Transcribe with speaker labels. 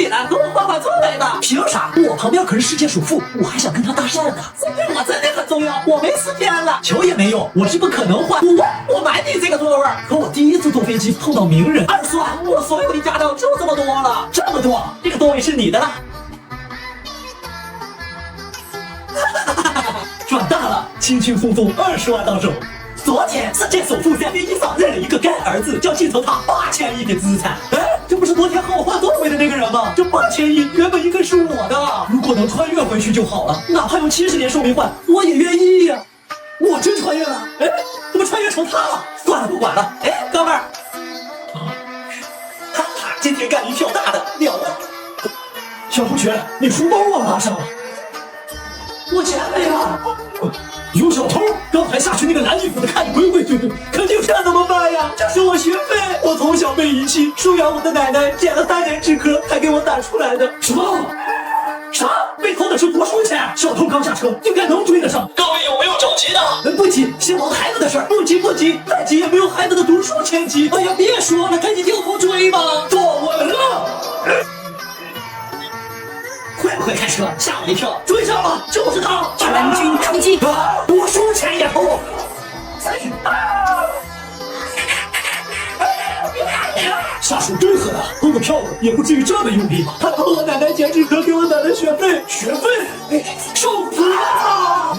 Speaker 1: 你了，给我换换座位吧。
Speaker 2: 凭啥？我旁边可是世界首富，我还想跟他搭讪呢。
Speaker 1: 这对我真的很重要，我没时间了。
Speaker 2: 球也没有，我是不可能换。
Speaker 1: 我买你这个座位，
Speaker 2: 可我第一次坐飞机碰到名人。
Speaker 1: 二算，我所有的驾照就这么多了，
Speaker 2: 这么多，这个座位是你的了。赚大了，轻轻松松20万到手。昨天世界首富在飞机上认了一个干儿子，要继承他8000亿的资产。哎，这不是昨天和我换座位的那个人吗？这8000亿原本应该是我的，如果能穿越回去就好了，哪怕用70年寿命换，我也愿意呀。我真穿越了，哎，怎么穿越成他了？算了，不管了。哎，哥们儿，哈哈，今天干一票大的，了了。小同学，你书包忘拿上了。我钱没了。有小偷！刚才下去那个蓝衣服的看你规规矩矩，肯定这怎么办呀？这是我学费，我从小被遗弃，收养我的奶奶剪了3年纸壳才给我打出来的。什么？啥？被偷的是读书钱？小偷刚下车，应该能追得上。各位有没有着急的？不急，先忙孩子的事儿。不急不急，再急也没有孩子的读书钱急。哎呀，别说了，赶紧掉头追吧。坐稳了。会不会开车？吓我一跳！追上了，就是他！
Speaker 3: 全军出击！
Speaker 2: 读书钱也偷！下手真狠啊！偷个票子也不至于这么用力吧？他偷我奶奶剪纸壳给我奶奶学费，受苦了！